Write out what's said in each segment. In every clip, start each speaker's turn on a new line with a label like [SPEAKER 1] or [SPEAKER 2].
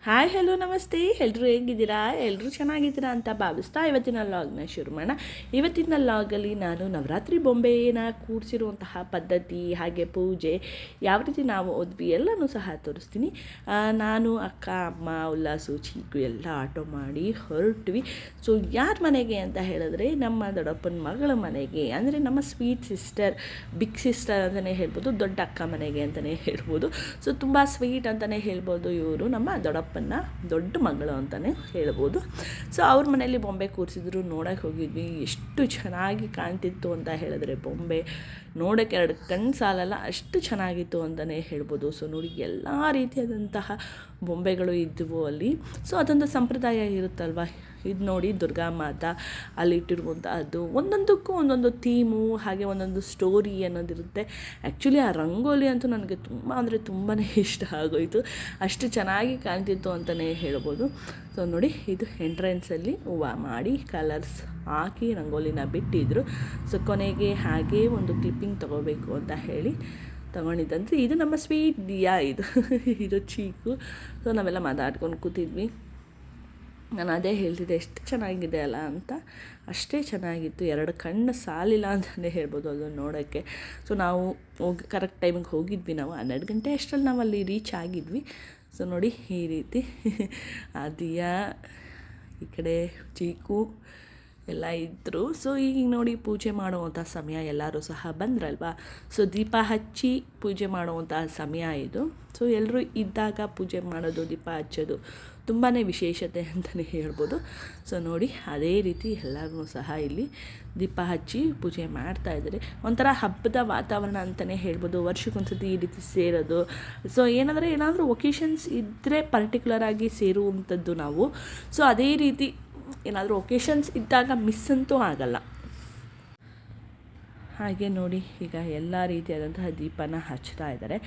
[SPEAKER 1] Hi hello ನಮಸ್ತೆ, ಎಲ್ಲರೂ ಹೇಗಿದ್ದೀರಾ? ಎಲ್ಲರೂ ಚೆನ್ನಾಗಿದ್ದೀರಾ ಅಂತ ಭಾವಿಸ್ತಾ ಇವತ್ತಿನ ಲಾಗ್ನ ಶುರು ಮಾಡೋಣ. ಇವತ್ತಿನ ಲಾಗಲ್ಲಿ ನಾನು ನವರಾತ್ರಿ ಬೊಂಬೆನ ಕೂರಿಸಿರುವಂತಹ ಪದ್ಧತಿ, ಹಾಗೆ ಪೂಜೆ ಯಾವ ರೀತಿ ನಾವು ಓದ್ವಿ ಎಲ್ಲನೂ ಸಹ ತೋರಿಸ್ತೀನಿ. ನಾನು ಅಕ್ಕ, ಅಮ್ಮ, ಉಲ್ಲಾಸು, ಚೀಕು ಎಲ್ಲ ಆಟೋ ಮಾಡಿ ಹೊರಟ್ವಿ. ಸೊ ಯಾರ ಮನೆಗೆ ಅಂತ ಹೇಳಿದ್ರೆ ನಮ್ಮ ದೊಡ್ಡಪ್ಪನ ಮಗಳ ಮನೆಗೆ, ಅಂದರೆ ನಮ್ಮ ಸ್ವೀಟ್ ಸಿಸ್ಟರ್, ಬಿಗ್ ಸಿಸ್ಟರ್ ಅಂತಲೇ ಹೇಳ್ಬೋದು, ದೊಡ್ಡ ಅಕ್ಕ ಮನೆಗೆ ಅಂತಲೇ ಹೇಳ್ಬೋದು. ಸೊ ತುಂಬ ಸ್ವೀಟ್ ಅಂತಲೇ ಹೇಳ್ಬೋದು. ಇವರು ನಮ್ಮ ದೊಡ್ಡಪ್ಪ ದೊಡ್ಡ ಮಗಳು ಅಂತಲೇ ಹೇಳ್ಬೋದು. ಸೊ ಅವ್ರ ಮನೆಯಲ್ಲಿ ಬೊಂಬೆ ಕೂರಿಸಿದ್ರು, ನೋಡೋಕ್ಕೆ ಹೋಗಿದ್ವಿ. ಎಷ್ಟು ಚೆನ್ನಾಗಿ ಕಾಣ್ತಿತ್ತು ಅಂತ ಹೇಳಿದ್ರೆ ಬೊಂಬೆ ನೋಡೋಕ್ಕೆ ಎರಡು ಕಣ್ಣು ಸಾಲಲ್ಲ, ಅಷ್ಟು ಚೆನ್ನಾಗಿತ್ತು ಅಂತಲೇ ಹೇಳ್ಬೋದು. ಸೊ ನೋಡಿ, ಎಲ್ಲ ರೀತಿಯಾದಂತಹ ಬೊಂಬೆಗಳು ಇದ್ದವು ಅಲ್ಲಿ. ಸೊ ಅದೊಂದು ಸಂಪ್ರದಾಯ ಇರುತ್ತಲ್ವ. ಇದು ನೋಡಿ, ದುರ್ಗಾ ಮಾತಾ ಅಲ್ಲಿಟ್ಟಿರುವಂಥದ್ದು ಒಂದೊಂದಕ್ಕೂ ಒಂದೊಂದು ಥೀಮು, ಹಾಗೆ ಒಂದೊಂದು ಸ್ಟೋರಿ ಅನ್ನೋದಿರುತ್ತೆ. ಆ್ಯಕ್ಚುಲಿ ಆ ರಂಗೋಲಿ ಅಂತೂ ನನಗೆ ತುಂಬ ಅಂದರೆ ತುಂಬಾ ಇಷ್ಟ ಆಗೋಯಿತು. ಅಷ್ಟು ಚೆನ್ನಾಗಿ ಕಾಣ್ತಿತ್ತು ಅಂತಲೇ ಹೇಳ್ಬೋದು. ಸೊ ನೋಡಿ, ಇದು ಎಂಟ್ರೆನ್ಸಲ್ಲಿ ಹೂವು ಮಾಡಿ ಕಲರ್ಸ್ ಹಾಕಿ ರಂಗೋಲಿನ ಬಿಟ್ಟಿದ್ರು. ಸೊ ಕೊನೆಗೆ ಹಾಗೇ ಒಂದು ಕ್ಲಿಪ್ಪಿಂಗ್ ತೊಗೋಬೇಕು ಅಂತ ಹೇಳಿ ತೊಗೊಂಡಿದ್ದಂತೆ. ಇದು ನಮ್ಮ ಸ್ವೀಟ್ ದಿಯಾ, ಇದು ಚೀಕು. ಸೊ ನಾವೆಲ್ಲ ಮಾತಾಡ್ಕೊಂಡು ಕೂತಿದ್ವಿ. ನಾನು ಅದೇ ಹೇಳ್ತಿದ್ದೆ, ಎಷ್ಟು ಚೆನ್ನಾಗಿದೆ ಅಲ್ಲ ಅಂತ. ಅಷ್ಟೇ ಚೆನ್ನಾಗಿತ್ತು, ಎರಡು ಕಣ್ಣು ಸಾಲಿಲ್ಲ ಅಂತಲೇ ಹೇಳ್ಬೋದು ಅದನ್ನು ನೋಡೋಕ್ಕೆ. ಸೊ ನಾವು ಕರೆಕ್ಟ್ ಟೈಮಿಗೆ ಹೋಗಿದ್ವಿ. ನಾವು 12 ಗಂಟೆ ಅಷ್ಟರಲ್ಲಿ ನಾವು ಅಲ್ಲಿ ರೀಚ್ ಆಗಿದ್ವಿ. ಸೊ ನೋಡಿ, ಈ ರೀತಿ ದಿಯಾ, ಈ ಕಡೆ ಚೀಕು ಎಲ್ಲ ಇದ್ದರು. ಸೊ ಈಗ ನೋಡಿ, ಪೂಜೆ ಮಾಡುವಂಥ ಸಮಯ, ಎಲ್ಲರೂ ಸಹ ಬಂದ್ರಲ್ವ. ಸೊ ದೀಪ ಹಚ್ಚಿ ಪೂಜೆ ಮಾಡುವಂಥ ಸಮಯ ಇದು. ಸೊ ಎಲ್ಲರೂ ಇದ್ದಾಗ ಪೂಜೆ ಮಾಡೋದು, ದೀಪ ಹಚ್ಚೋದು ತುಂಬಾ ವಿಶೇಷತೆ ಅಂತಲೇ ಹೇಳ್ಬೋದು. ಸೊ ನೋಡಿ, ಅದೇ ರೀತಿ ಎಲ್ಲರೂ ಸಹ ಇಲ್ಲಿ ದೀಪ ಹಚ್ಚಿ ಪೂಜೆ ಮಾಡ್ತಾಯಿದ್ದಾರೆ. ಒಂಥರ ಹಬ್ಬದ ವಾತಾವರಣ ಅಂತಲೇ ಹೇಳ್ಬೋದು. ವರ್ಷಕ್ಕೊಂದ್ಸತಿ ಈ ರೀತಿ ಸೇರೋದು. ಸೊ ಏನಾದರೂ ಒಕೇಶನ್ಸ್ ಇದ್ದರೆ ಪರ್ಟಿಕ್ಯುಲರಾಗಿ ಸೇರುವಂಥದ್ದು ನಾವು. ಸೊ ಅದೇ ರೀತಿ ಏನಾದರೂ ಒಕೇಶನ್ಸ್ ಇದ್ದಾಗ ಮಿಸ್ ಅಂತೂ ಆಗಲ್ಲ. ಹಾಗೆ ನೋಡಿ, ಈಗ ಎಲ್ಲ ರೀತಿಯಾದಂತಹ ದೀಪನ ಹಚ್ತಾ ಇದ್ದಾರೆ.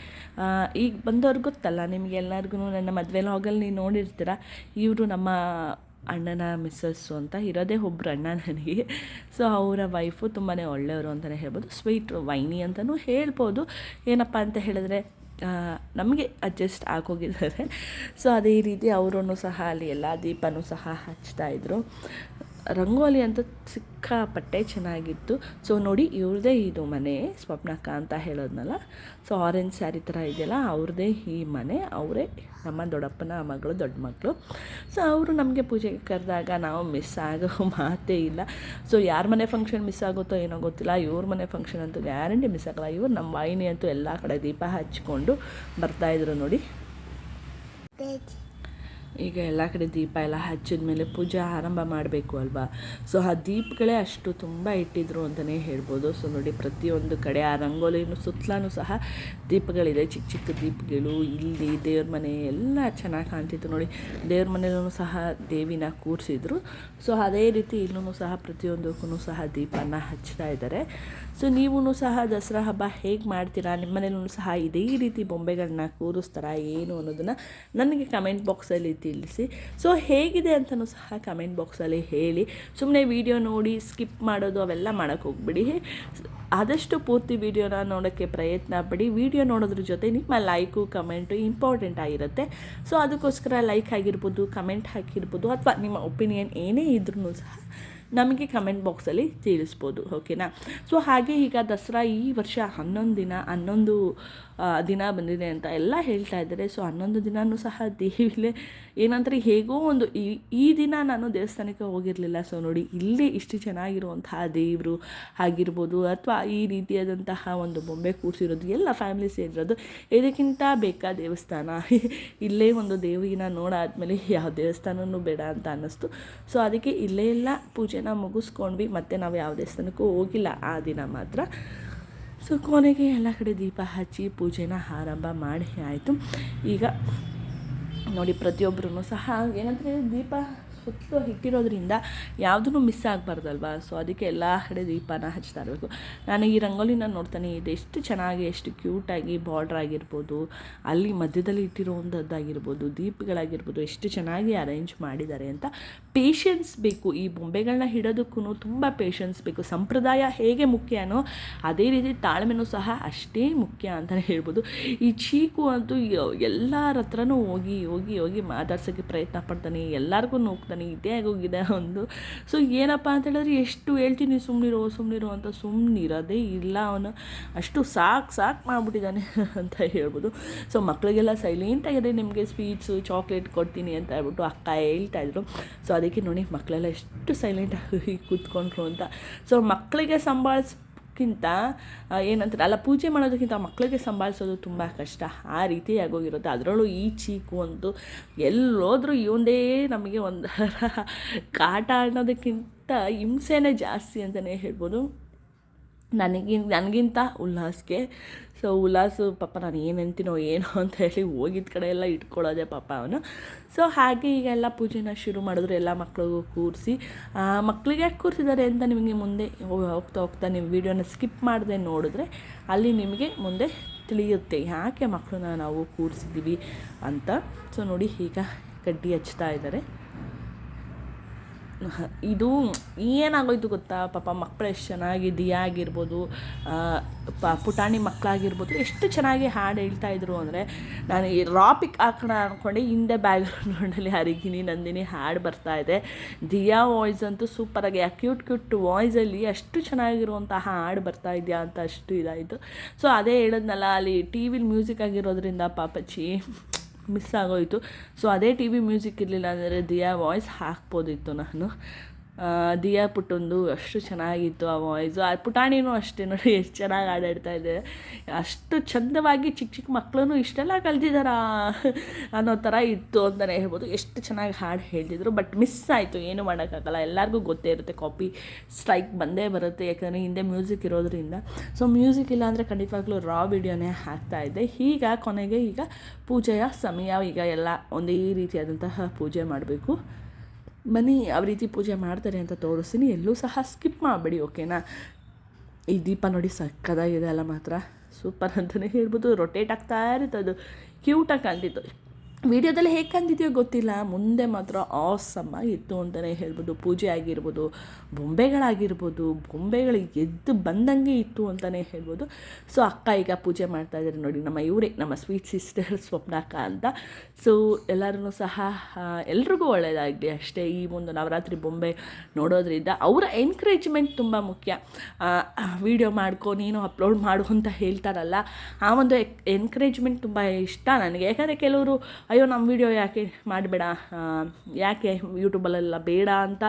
[SPEAKER 1] ಈಗ ಬಂದವ್ರಿಗೆ ಗೊತ್ತಲ್ಲ ನಿಮಗೆಲ್ಲರಿಗೂ, ನನ್ನ ಮದುವೆ ಲಾಗಲ್ಲಿ ನೀವು ನೋಡಿರ್ತೀರ. ಇವರು ನಮ್ಮ ಅಣ್ಣನ ಮಿಸ್ಸಸ್ಸು ಅಂತ, ಇರೋದೇ ಒಬ್ಬರು ಅಣ್ಣ ನನಗೆ. ಸೊ ಅವರ ವೈಫು ತುಂಬಾ ಒಳ್ಳೆಯವರು ಅಂತಲೇ ಹೇಳ್ಬೋದು. ಸ್ವೀಟ್ ವೈನಿ ಅಂತಲೂ ಹೇಳ್ಬೋದು. ಏನಪ್ಪ ಅಂತ ಹೇಳಿದ್ರೆ, ನಮಗೆ ಅಡ್ಜಸ್ಟ್ ಆಗೋಗಿದ್ದಾರೆ. ಸೊ ಅದೇ ರೀತಿ ಅವರೂ ಸಹ ಅಲ್ಲಿ ಎಲ್ಲ ದೀಪನೂ ಸಹ ಹಚ್ತಾಯಿದ್ರು. ರಂಗೋಲಿ ಅಂತ ಸಿಕ್ಕಾಪಟ್ಟೆ ಚೆನ್ನಾಗಿತ್ತು. ಸೊ ನೋಡಿ, ಇವ್ರದ್ದೇ ಇದು ಮನೆ, ಸ್ವಪ್ನಕ್ಕ ಅಂತ ಹೇಳೋದ್ನಲ್ಲ. ಸೊ ಆರೆಂಜ್ ಸ್ಯಾರಿ ಥರ ಇದೆಯಲ್ಲ, ಅವ್ರದ್ದೇ ಈ ಮನೆ. ಅವರೇ ನಮ್ಮ ದೊಡ್ಡಪ್ಪನ ಮಗಳು, ದೊಡ್ಡ ಮಕ್ಕಳು. ಸೊ ಅವರು ನಮಗೆ ಪೂಜೆಗೆ ಕರೆದಾಗ ನಾವು ಮಿಸ್ ಆಗೋ ಮಾತೇ ಇಲ್ಲ. ಸೊ ಯಾರ ಮನೆ ಫಂಕ್ಷನ್ ಮಿಸ್ ಆಗುತ್ತೋ ಏನೋ ಗೊತ್ತಿಲ್ಲ, ಇವ್ರ ಮನೆ ಫಂಕ್ಷನ್ ಅಂತೂ ಗ್ಯಾರಂಟಿ ಮಿಸ್ ಆಗೋಲ್ಲ. ಇವ್ರು ನಮ್ಮ ವಾಹಿನಿ ಅಂತೂ ಎಲ್ಲ ಕಡೆ ದೀಪ ಹಚ್ಕೊಂಡು ಬರ್ತಾಯಿದ್ರು ನೋಡಿ. ಈಗ ಎಲ್ಲ ಕಡೆ ದೀಪ ಎಲ್ಲ ಹಚ್ಚಿದ ಮೇಲೆ ಪೂಜೆ ಆರಂಭ ಮಾಡಬೇಕು ಅಲ್ವಾ. ಸೊ ಆ ದೀಪಗಳೇ ಅಷ್ಟು ತುಂಬ ಇಟ್ಟಿದ್ರು ಅಂತಲೇ ಹೇಳ್ಬೋದು. ಸೊ ನೋಡಿ, ಪ್ರತಿಯೊಂದು ಕಡೆ ಆ ರಂಗೋಲಿನೂ ಸುತ್ತಲೂ ಸಹ ದೀಪಗಳಿದೆ, ಚಿಕ್ಕ ಚಿಕ್ಕ ದೀಪಗಳು. ಇಲ್ಲಿ ದೇವ್ರ ಮನೆ ಎಲ್ಲ ಚೆನ್ನಾಗಿ ಕಾಣ್ತಿತ್ತು ನೋಡಿ. ದೇವ್ರ ಮನೆಯಲ್ಲೂ ಸಹ ದೇವಿನ ಕೂರಿಸಿದ್ರು. ಸೊ ಅದೇ ರೀತಿ ಇಲ್ಲೂ ಸಹ ಪ್ರತಿಯೊಂದಕ್ಕೂ ಸಹ ದೀಪನ ಹಚ್ತಾ ಇದ್ದಾರೆ. ಸೊ ನೀವೂ ಸಹ ದಸರಾ ಹಬ್ಬ ಹೇಗೆ ಮಾಡ್ತೀರಾ? ನಿಮ್ಮ ಮನೇಲೂ ಸಹ ಇದೇ ರೀತಿ ಬೊಂಬೆಗಳನ್ನ ಕೂರಿಸ್ತಾರಾ ಏನು ಅನ್ನೋದನ್ನು ನನಗೆ ಕಮೆಂಟ್ ಬಾಕ್ಸಲ್ಲಿ ತಿಳಿಸಿ. ಸೊ ಹೇಗಿದೆ ಅಂತಲೂ ಸಹ ಕಮೆಂಟ್ ಬಾಕ್ಸಲ್ಲಿ ಹೇಳಿ. ಸುಮ್ಮನೆ ವಿಡಿಯೋ ನೋಡಿ ಸ್ಕಿಪ್ ಮಾಡೋದು ಅವೆಲ್ಲ ಮಾಡೋಕ್ಕೆ ಹೋಗ್ಬಿಡಿ. ಆದಷ್ಟು ಪೂರ್ತಿ ವಿಡಿಯೋನ ನೋಡೋಕ್ಕೆ ಪ್ರಯತ್ನ ಪಡಿ. ವಿಡಿಯೋ ನೋಡೋದ್ರ ಜೊತೆ ನಿಮ್ಮ ಲೈಕು, ಕಮೆಂಟು ಇಂಪಾರ್ಟೆಂಟ್ ಆಗಿರುತ್ತೆ. ಸೊ ಅದಕ್ಕೋಸ್ಕರ ಲೈಕ್ ಆಗಿರ್ಬೋದು, ಕಮೆಂಟ್ ಹಾಕಿರ್ಬೋದು, ಅಥವಾ ನಿಮ್ಮ ಒಪಿನಿಯನ್ ಏನೇ ಇದ್ರೂ ಸಹ ನಮಗೆ ಕಮೆಂಟ್ ಬಾಕ್ಸಲ್ಲಿ ತಿಳಿಸ್ಬೋದು, ಓಕೆನಾ. ಸೊ ಹಾಗೆ ಈಗ ದಸರಾ ಈ ವರ್ಷ 11 ದಿನ ಬಂದಿದೆ ಅಂತ ಎಲ್ಲ ಹೇಳ್ತಾ ಇದ್ದಾರೆ. ಸೊ 11 ದಿನವೂ ಸಹ ದೇವಿಲೇ ಏನಂದರೆ ಹೇಗೋ ಒಂದು ಈ ದಿನ ನಾನು ದೇವಸ್ಥಾನಕ್ಕೆ ಹೋಗಿರಲಿಲ್ಲ. ಸೊ ನೋಡಿ, ಇಲ್ಲಿ ಇಷ್ಟು ಚೆನ್ನಾಗಿರುವಂತಹ ದೇವರು ಆಗಿರ್ಬೋದು, ಅಥವಾ ಈ ರೀತಿಯಾದಂತಹ ಒಂದು ಬೊಂಬೆ ಕೂರಿಸಿರೋದು, ಎಲ್ಲ ಫ್ಯಾಮಿಲಿ ಸೇರಿರೋದು, ಇದಕ್ಕಿಂತ ಬೇಕಾ ದೇವಸ್ಥಾನ? ಇಲ್ಲೇ ಒಂದು ದೇವಿನ ನೋಡಾದ್ಮೇಲೆ ಯಾವ ದೇವಸ್ಥಾನವೂ ಬೇಡ ಅಂತ ಅನ್ನಿಸ್ತು. ಸೊ ಅದಕ್ಕೆ ಇಲ್ಲೇ ಎಲ್ಲ ಪೂಜೆನ ಮುಗಿಸ್ಕೊಂಡ್ವಿ. ಮತ್ತು ನಾವು ಯಾವ ದೇವಸ್ಥಾನಕ್ಕೂ ಹೋಗಿಲ್ಲ ಆ ದಿನ ಮಾತ್ರ. ಸೊ ಕೊನೆಗೆ ಎಲ್ಲ ಕಡೆ ದೀಪ ಹಚ್ಚಿ ಪೂಜೆನ ಆರಂಭ ಮಾಡಿ ಆಯಿತು. ಈಗ ನೋಡಿ, ಪ್ರತಿಯೊಬ್ಬರೂ ಸಹ ಏನಂದರೆ ದೀಪ ಹೊತ್ತು ಇಟ್ಟಿರೋದ್ರಿಂದ ಯಾವುದೂ ಮಿಸ್ ಆಗಬಾರ್ದಲ್ವ. ಸೊ ಅದಕ್ಕೆ ಎಲ್ಲ ಕಡೆ ದೀಪನ ಹಚ್ತಾ ಇರಬೇಕು. ನಾನು ಈ ರಂಗೋಲಿನ ನೋಡ್ತಾನೆ ಇದು ಎಷ್ಟು ಚೆನ್ನಾಗಿ, ಎಷ್ಟು ಕ್ಯೂಟಾಗಿ ಬಾರ್ಡ್ರ್ ಆಗಿರ್ಬೋದು, ಅಲ್ಲಿ ಮಧ್ಯದಲ್ಲಿ ಇಟ್ಟಿರೋವಂಥದ್ದಾಗಿರ್ಬೋದು, ದೀಪಗಳಾಗಿರ್ಬೋದು, ಎಷ್ಟು ಚೆನ್ನಾಗಿ ಅರೇಂಜ್ ಮಾಡಿದ್ದಾರೆ ಅಂತ. ಪೇಷನ್ಸ್ ಬೇಕು ಈ ಬೊಂಬೆಗಳನ್ನ ಇಡೋದಕ್ಕೂ, ತುಂಬ ಪೇಷನ್ಸ್ ಬೇಕು. ಸಂಪ್ರದಾಯ ಹೇಗೆ ಮುಖ್ಯನೋ ಅದೇ ರೀತಿ ತಾಳ್ಮೆನೂ ಸಹ ಅಷ್ಟೇ ಮುಖ್ಯ ಅಂತಲೇ ಹೇಳ್ಬೋದು. ಈ ಚೀಕು ಅಂತೂ ಎಲ್ಲರ ಹತ್ರನೂ ಹೋಗಿ ಹೋಗಿ ಹೋಗಿ ಮಾತಾಡ್ಸೋಕ್ಕೆ ಪ್ರಯತ್ನ ಪಡ್ತಾನೆ, ಎಲ್ಲರಿಗೂ ಹೋಗ್ತಾನೆ, ಇದೇ ಆಗೋಗಿದೆ ಒಂದು. ಸೊ ಏನಪ್ಪ ಅಂತ ಹೇಳಿದ್ರೆ ಎಷ್ಟು ಹೇಳ್ತೀನಿ ಸುಮ್ಮನಿರೋ ಅಂತ, ಸುಮ್ಮನಿರೋದೇ ಇಲ್ಲ ಅವನು. ಅಷ್ಟು ಸಾಕು ಮಾಡಿಬಿಟ್ಟಿದ್ದಾನೆ ಅಂತ ಹೇಳ್ಬೋದು. ಸೊ ಮಕ್ಕಳಿಗೆಲ್ಲ ಸೈಲೆಂಟಾಗಿದೆ, ನಿಮಗೆ ಸ್ವೀಟ್ಸು ಚಾಕ್ಲೇಟ್ ಕೊಡ್ತೀನಿ ಅಂತ ಹೇಳ್ಬಿಟ್ಟು ಅಕ್ಕ ಹೇಳ್ತಾಯಿದ್ರು. ಸೊ ಅದಕ್ಕೆ ನೋಡಿ ಮಕ್ಕಳೆಲ್ಲ ಎಷ್ಟು ಸೈಲೆಂಟಾಗಿ ಕೂತ್ಕೊಂಡ್ರು ಅಂತ. ಸೊ ಮಕ್ಕಳಿಗೆ ಸಂಭಾಳಿಸ್ಕಿಂತ ಏನಂತಾರೆ ಅಲ್ಲ, ಪೂಜೆ ಮಾಡೋದಕ್ಕಿಂತ ಮಕ್ಕಳಿಗೆ ಸಂಭಾಳಿಸೋದು ತುಂಬ ಕಷ್ಟ, ಆ ರೀತಿ ಆಗೋಗಿರುತ್ತೆ. ಅದರಲ್ಲೂ ಈ ಚೀಕು ಅಂತೂ ಎಲ್ಲೋದ್ರೂ ಇವಂದೇ ನಮಗೆ ಒಂದು ಕಾಟ ಅನ್ನೋದಕ್ಕಿಂತ ಹಿಂಸೆನೇ ಜಾಸ್ತಿ ಅಂತಲೇ ಹೇಳ್ಬೋದು ನನಗಿಂತ ಉಲ್ಲಾಸ್ಗೆ. ಸೊ ಉಲ್ಲಾಸು ಪಾಪ ನಾನು ಏನಂತೀನೋ ಏನೋ ಅಂತ ಹೇಳಿ ಹೋಗಿದ್ದ ಕಡೆ ಎಲ್ಲ ಇಟ್ಕೊಳ್ಳೋದೆ ಪಾಪ ಅವನು. ಸೊ ಹಾಗೆ ಈಗ ಎಲ್ಲ ಪೂಜೆನ ಶುರು ಮಾಡಿದ್ರು, ಎಲ್ಲ ಮಕ್ಕಳಿಗೂ ಕೂರಿಸಿ. ಮಕ್ಕಳಿಗೆ ಯಾಕೆ ಕೂರಿಸಿದ್ದಾರೆ ಅಂತ ನಿಮಗೆ ಮುಂದೆ ಹೋಗ್ತಾ ನೀವು ವಿಡಿಯೋನ ಸ್ಕಿಪ್ ಮಾಡದೆ ನೋಡಿದ್ರೆ ಅಲ್ಲಿ ನಿಮಗೆ ಮುಂದೆ ತಿಳಿಯುತ್ತೆ ಯಾಕೆ ಮಕ್ಕಳನ್ನ ನಾವು ಕೂರಿಸಿದ್ದೀವಿ ಅಂತ. ಸೊ ನೋಡಿ ಈಗ ಕಡ್ಡಿ ಹಚ್ತಾ ಇದ್ದಾರೆ. ಇದು ಏನಾಗೋಯ್ತು ಗೊತ್ತಾ, ಪಾಪ ಮಕ್ಕಳು ಎಷ್ಟು ಚೆನ್ನಾಗಿ ದಿಯಾ ಆಗಿರ್ಬೋದು, ಪುಟಾಣಿ ಮಕ್ಕಳಾಗಿರ್ಬೋದು ಎಷ್ಟು ಚೆನ್ನಾಗಿ ಹಾಡು ಹೇಳ್ತಾಯಿದ್ರು ಅಂದರೆ, ನಾನು ಈ ರಾಪಿಕ್ ಹಾಕೋಣ ಅಂದ್ಕೊಂಡೆ, ಹಿಂದೆ ಬ್ಯಾಕ್ಗ್ರೌಂಡಲ್ಲಿ ಹರಿಗಿನಿ ನಂದಿನಿ ಹಾಡು ಬರ್ತಾಯಿದೆ. ದಿಯಾ ವಾಯ್ಸ್ ಅಂತೂ ಸೂಪರಾಗಿ ಆ ಕ್ಯೂಟ್ ವಾಯ್ಸಲ್ಲಿ ಅಷ್ಟು ಚೆನ್ನಾಗಿರುವಂತಹ ಹಾಡು ಬರ್ತಾ ಇದೆಯಾ ಅಂತ ಅಷ್ಟು ಇದಾಯಿತು. ಸೊ ಅದೇ ಹೇಳಿದ್ನಲ್ಲ, ಅಲ್ಲಿ ಟಿ ವಿಲಿ ಮ್ಯೂಸಿಕ್ ಆಗಿರೋದ್ರಿಂದ ಪಾಪಚ್ಚಿ ಮಿಸ್ ಆಗೋಯಿತು. ಸೊ ಅದೇ ಟಿ ವಿ ಮ್ಯೂಸಿಕ್ ಇರಲಿಲ್ಲ ಅಂದರೆ ದಿಯಾ ವಾಯ್ಸ್ ಹಾಕ್ಬೋದಿತ್ತು ನಾನು. ದಿಯಾ ಪುಟ್ಟೊಂದು ಅಷ್ಟು ಚೆನ್ನಾಗಿತ್ತು ಆ ವಾಯ್ಸು. ಆ ಪುಟಾಣಿನೂ ಅಷ್ಟೇ ನೋಡಿ ಎಷ್ಟು ಚೆನ್ನಾಗಿ ಹಾಡಾಡ್ತಾ ಇದೆ, ಅಷ್ಟು ಚಂದವಾಗಿ ಚಿಕ್ಕ ಮಕ್ಕಳೂ ಇಷ್ಟೆಲ್ಲ ಕಲ್ತಿದ್ದಾರಾ ಅನ್ನೋ ಥರ ಇತ್ತು ಅಂತಲೇ ಹೇಳ್ಬೋದು. ಎಷ್ಟು ಚೆನ್ನಾಗಿ ಹಾಡು ಹೇಳ್ತಿದ್ರು. ಬಟ್ ಮಿಸ್ ಆಯಿತು, ಏನೂ ಮಾಡೋಕ್ಕಾಗಲ್ಲ, ಎಲ್ಲರಿಗೂ ಗೊತ್ತೇ ಇರುತ್ತೆ, ಕಾಪಿ ಸ್ಟ್ರೈಕ್ ಬಂದೇ ಬರುತ್ತೆ, ಯಾಕಂದರೆ ಹಿಂದೆ ಮ್ಯೂಸಿಕ್ ಇರೋದ್ರಿಂದ. ಸೊ ಮ್ಯೂಸಿಕ್ ಇಲ್ಲ ಅಂದರೆ ಖಂಡಿತವಾಗ್ಲೂ ರಾ ವಿಡಿಯೋನೇ ಹಾಕ್ತಾಯಿದ್ದೆ. ಈಗ ಕೊನೆಗೆ ಈಗ ಪೂಜೆಯ ಸಮಯ, ಈಗ ಎಲ್ಲ ಒಂದೇ ರೀತಿಯಾದಂತಹ ಪೂಜೆ ಮಾಡಬೇಕು. ಬನ್ನಿ ಯಾವ ರೀತಿ ಪೂಜೆ ಮಾಡ್ತಾರೆ ಅಂತ ತೋರಿಸ್ತೀನಿ, ಎಲ್ಲೂ ಸಹ ಸ್ಕಿಪ್ ಮಾಡಬೇಡಿ, ಓಕೆನಾ. ಈ ದೀಪ ನೋಡಿ ಸಕ್ಕದಾಗಿದೆ ಅಲ್ಲ, ಮಾತ್ರ ಸೂಪರ್ ಅಂತಲೇ ಹೇಳ್ಬೋದು. ರೊಟೇಟ್ ಆಗ್ತಾ ಇರುತ್ತೆ, ಅದು ಕ್ಯೂಟಾಗಿ ಕಾಣ್ತಿತ್ತು. ವಿಡಿಯೋದಲ್ಲಿ ಹೇಗೆ ಕಂದಿದೆಯೋ ಗೊತ್ತಿಲ್ಲ, ಮುಂದೆ ಮಾತ್ರ ಆಸಮ್ ಇತ್ತು ಅಂತಲೇ ಹೇಳ್ಬೋದು. ಪೂಜೆ ಆಗಿರ್ಬೋದು, ಬೊಂಬೆಗಳು ಎದ್ದು ಬಂದಂಗೆ ಇತ್ತು ಅಂತಲೇ ಹೇಳ್ಬೋದು. ಸೊ ಅಕ್ಕ ಈಗ ಪೂಜೆ ಮಾಡ್ತಾಯಿದ್ದಾರೆ ನೋಡಿ, ನಮ್ಮ ಸ್ವೀಟ್ ಸಿಸ್ಟರ್ ಸ್ವಪ್ನಕ್ಕ ಅಂತ. ಸೊ ಎಲ್ಲರೂ ಸಹ ಎಲ್ರಿಗೂ ಒಳ್ಳೆಯದಾಗಲಿ ಅಷ್ಟೇ. ಈ ಒಂದು ನವರಾತ್ರಿ ಬೊಂಬೆ ನೋಡೋದ್ರಿಂದ ಅವರ ಎನ್ಕರೇಜ್ಮೆಂಟ್ ತುಂಬ ಮುಖ್ಯ. ವಿಡಿಯೋ ಮಾಡ್ಕೊ, ನೀನು ಅಪ್ಲೋಡ್ ಮಾಡು ಅಂತ ಹೇಳ್ತಾರಲ್ಲ, ಆ ಒಂದು ಎನ್ಕರೇಜ್ಮೆಂಟ್ ತುಂಬ ಇಷ್ಟ ನನಗೆ. ಯಾಕಂದರೆ ಕೆಲವರು ಅಯ್ಯೋ ನಮ್ಮ ವಿಡಿಯೋ ಯಾಕೆ ಮಾಡಬೇಡ, ಯಾಕೆ ಯೂಟ್ಯೂಬಲ್ಲೆಲ್ಲ ಬೇಡ ಅಂತ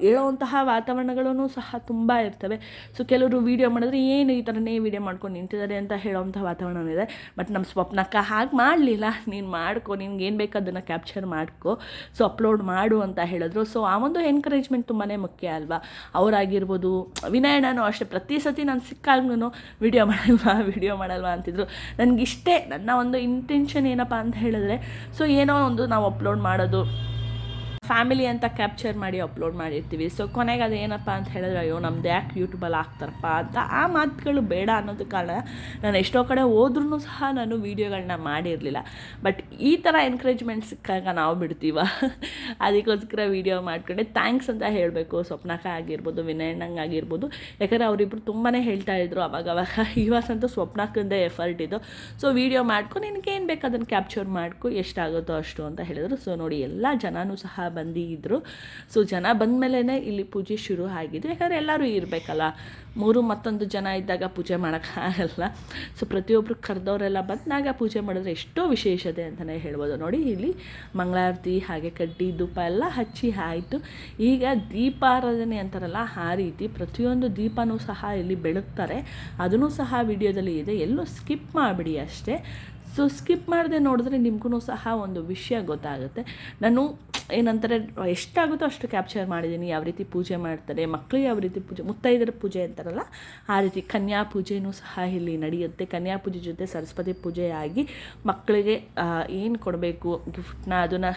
[SPEAKER 1] ಹೇಳೋವಂತಹ ವಾತಾವರಣಗಳೂ ಸಹ ತುಂಬ ಇರ್ತವೆ. ಸೊ ಕೆಲವರು ವೀಡಿಯೋ ಮಾಡಿದ್ರೆ ಏನು ಈ ಥರನೇ ವೀಡಿಯೋ ಮಾಡ್ಕೊಂಡು ನಿಂತಿದ್ದಾರೆ ಅಂತ ಹೇಳೋವಂಥ ವಾತಾವರಣ ಇದೆ. ಬಟ್ ನಮ್ಮ ಸ್ವಪ್ನಕ್ಕ ಹಾಗೆ ಮಾಡಲಿಲ್ಲ, ನೀನು ಮಾಡ್ಕೊ, ನಿನ್ಗೆ ಏನು ಬೇಕು ಅದನ್ನು ಕ್ಯಾಪ್ಚರ್ ಮಾಡ್ಕೊ, ಸೊ ಅಪ್ಲೋಡ್ ಮಾಡು ಅಂತ ಹೇಳಿದ್ರು. ಸೊ ಆ ಒಂದು ಎನ್ಕರೇಜ್ಮೆಂಟ್ ತುಂಬಾ ಮುಖ್ಯ ಅಲ್ವಾ. ಅವರಾಗಿರ್ಬೋದು, ವಿನಯಣ್ಣನೂ ಅಷ್ಟೇ, ಪ್ರತಿ ಸತಿ ನಾನು ಸಿಕ್ಕಾಗ್ಲೂ ವಿಡಿಯೋ ಮಾಡಲ್ವಾ ಅಂತಿದ್ರು. ನನಗಿಷ್ಟೇ, ನನ್ನ ಒಂದು ಇಂಟೆನ್ಷನ್ ಏನಪ್ಪ ಅಂತ ಹೇಳಿದ್ರೆ, ಸೊ ಏನೋ ಒಂದು ನಾವು ಅಪ್ಲೋಡ್ ಮಾಡೋದು, ಫ್ಯಾಮಿಲಿ ಅಂತ ಕ್ಯಾಪ್ಚರ್ ಮಾಡಿ ಅಪ್ಲೋಡ್ ಮಾಡಿರ್ತೀವಿ. ಸೊ ಕೊನೆಗೆ ಅದು ಏನಪ್ಪ ಅಂತ ಹೇಳಿದ್ರೆ, ಅಯ್ಯೋ ನಮ್ದು ಯಾಕೆ ಯೂಟ್ಯೂಬಲ್ಲಿ ಹಾಕ್ತಾರಪ್ಪ ಅಂತ ಆ ಮಾತುಗಳು ಬೇಡ ಅನ್ನೋದು ಕಾರಣ ನಾನು ಎಷ್ಟೋ ಕಡೆ ಹೋದ್ರೂ ಸಹ ನಾನು ವೀಡಿಯೋಗಳನ್ನ ಮಾಡಿರಲಿಲ್ಲ. ಬಟ್ ಈ ಥರ ಎನ್ಕರೇಜ್ಮೆಂಟ್ ಸಿಕ್ಕಾಗ ನಾವು ಬಿಡ್ತೀವ, ಅದಕ್ಕೋಸ್ಕರ ವೀಡಿಯೋ ಮಾಡ್ಕೊಂಡೆ. ಥ್ಯಾಂಕ್ಸ್ ಅಂತ ಹೇಳಬೇಕು ಸ್ವಪ್ನಕ್ಕ ಆಗಿರ್ಬೋದು, ವಿನಯಣ್ಣಂಗೆ ಆಗಿರ್ಬೋದು. ಯಾಕಂದರೆ ಅವರಿಬ್ಬರು ತುಂಬಾ ಹೇಳ್ತಾಯಿದ್ರು ಅವಾಗವಾಗ. ಇವತ್ತಂತೂ ಸ್ವಪ್ನಕ್ಕಂದೇ ಎಫರ್ಟ್ ಇದು. ಸೊ ವೀಡಿಯೋ ಮಾಡ್ಕೊ, ನಿನಗೇನು ಬೇಕು ಅದನ್ನು ಕ್ಯಾಪ್ಚರ್ ಮಾಡ್ಕೊ, ಎಷ್ಟಾಗುತ್ತೋ ಅಷ್ಟು ಅಂತ ಹೇಳಿದ್ರು. ಸೊ ನೋಡಿ ಎಲ್ಲ ಜನನೂ ಸಹ ಬಂದಿದ್ರು. ಸೊ ಜನ ಬಂದ ಮೇಲೇ ಇಲ್ಲಿ ಪೂಜೆ ಶುರು ಆಗಿದೆ. ಯಾಕಂದರೆ ಎಲ್ಲರೂ ಇರಬೇಕಲ್ಲ, ಮತ್ತೊಂದು ಜನ ಇದ್ದಾಗ ಪೂಜೆ ಮಾಡೋಕ್ಕಾಗಲ್ಲ. ಸೊ ಪ್ರತಿಯೊಬ್ಬರು ಕರೆದವರೆಲ್ಲ ಬಂದಾಗ ಪೂಜೆ ಮಾಡಿದ್ರೆ ಎಷ್ಟೋ ವಿಶೇಷತೆ ಅಂತಲೇ ಹೇಳ್ಬೋದು. ನೋಡಿ ಇಲ್ಲಿ ಮಂಗಳಾರತಿ ಹಾಗೆ ಕಡ್ಡಿ ಧೂಪ ಎಲ್ಲ ಹಚ್ಚಿ ಆಯಿತು. ಈಗ ದೀಪಾರಾಧನೆ ಅಂತಾರಲ್ಲ, ಆ ರೀತಿ ಪ್ರತಿಯೊಂದು ದೀಪನೂ ಸಹ ಇಲ್ಲಿ ಬೆಳಗ್ತಾರೆ. ಅದನ್ನು ಸಹ ವಿಡಿಯೋದಲ್ಲಿ ಇದೆ, ಎಲ್ಲೂ ಸ್ಕಿಪ್ ಮಾಡಿಬಿಡಿ ಅಷ್ಟೇ. ಸೊ ಸ್ಕಿಪ್ ಮಾಡದೆ ನೋಡಿದ್ರೆ ನಿಮಗೂ ಸಹ ಒಂದು ವಿಷಯ ಗೊತ್ತಾಗುತ್ತೆ. ನಾನು ಏನಂತಾರೆ ಎಷ್ಟಾಗುತ್ತೋ ಅಷ್ಟು ಕ್ಯಾಪ್ಚರ್ ಮಾಡಿದ್ದೀನಿ. ಯಾವ ರೀತಿ ಪೂಜೆ ಮಾಡ್ತಾರೆ, ಮಕ್ಕಳಿಗೆ ಯಾವ ರೀತಿ ಪೂಜೆ, ಮುತ್ತೈದರ ಪೂಜೆ ಅಂತಾರಲ್ಲ ಆ ರೀತಿ ಕನ್ಯಾ ಪೂಜೆಯೂ ಸಹ ಇಲ್ಲಿ ನಡೆಯುತ್ತೆ. ಕನ್ಯಾ ಪೂಜೆ ಜೊತೆ ಸರಸ್ವತಿ ಪೂಜೆ ಆಗಿ ಮಕ್ಕಳಿಗೆ ಏನು ಕೊಡಬೇಕು ಗಿಫ್ಟ್ನ ಅದನ್ನು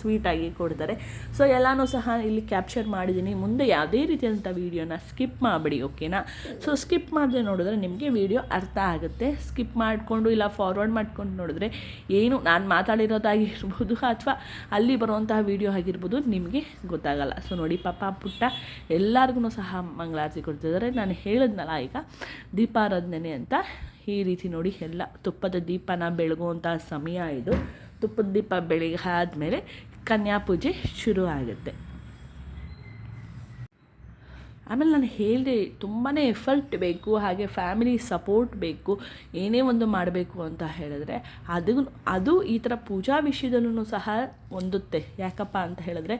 [SPEAKER 1] ಸ್ವೀಟಾಗಿ ಕೊಡ್ತಾರೆ. ಸೊ ಎಲ್ಲನೂ ಸಹ ಇಲ್ಲಿ ಕ್ಯಾಪ್ಚರ್ ಮಾಡಿದ್ದೀನಿ. ಮುಂದೆ ಯಾವುದೇ ರೀತಿಯಾದಂಥ ವೀಡಿಯೋನ ಸ್ಕಿಪ್ ಮಾಡಿಬಿಡಿ, ಓಕೆನಾ. ಸೊ ಸ್ಕಿಪ್ ಮಾಡದೆ ನೋಡಿದ್ರೆ ನಿಮಗೆ ವೀಡಿಯೋ ಅರ್ಥ ಆಗುತ್ತೆ. ಸ್ಕಿಪ್ ಮಾಡಿಕೊಂಡು ಇಲ್ಲ ಫಾರ್ವರ್ಡ್ ಮಾಡ್ಕೊಂಡು ನೋಡಿದ್ರೆ ಏನು ನಾನು ಮಾತಾಡಿರೋದಾಗಿರ್ಬೋದು ಅಥವಾ ಅಲ್ಲಿ ಬರುವಂತಹ ವಿಡಿಯೋ ಆಗಿರ್ಬೋದು ನಿಮಗೆ ಗೊತ್ತಾಗಲ್ಲ. ಸೊ ನೋಡಿ ಪಾಪ ಪುಟ್ಟ ಎಲ್ಲರಿಗೂ ಸಹ ಮಂಗಳಾರತಿ ಕೊಡ್ತಿದ್ದಾರೆ. ನಾನು ಹೇಳಿದ್ನಲ್ಲ ಈಗ ದೀಪಾರಾಧನೆ ಅಂತ, ಈ ರೀತಿ ನೋಡಿ ಎಲ್ಲ ತುಪ್ಪದ ದೀಪನ ಬೆಳಗುವಂಥ ಸಮಯ ಇದು. ತುಪ್ಪದ ದೀಪ ಬೆಳಗ್ಗೆ ಆದಮೇಲೆ ಕನ್ಯಾ ಪೂಜೆ ಶುರು ಆಗುತ್ತೆ. ಆಮೇಲೆ ನಾನು ಹೇಳಿದೆ ತುಂಬಾ ಎಫರ್ಟ್ ಬೇಕು, ಹಾಗೆ ಫ್ಯಾಮಿಲಿ ಸಪೋರ್ಟ್ ಬೇಕು. ಏನೇ ಒಂದು ಮಾಡಬೇಕು ಅಂತ ಹೇಳಿದ್ರೆ ಅದು ಈ ಥರ ಪೂಜಾ ವಿಷಯದಲ್ಲೂ ಸಹ ಹೊಂದುತ್ತೆ. ಯಾಕಪ್ಪ ಅಂತ ಹೇಳಿದ್ರೆ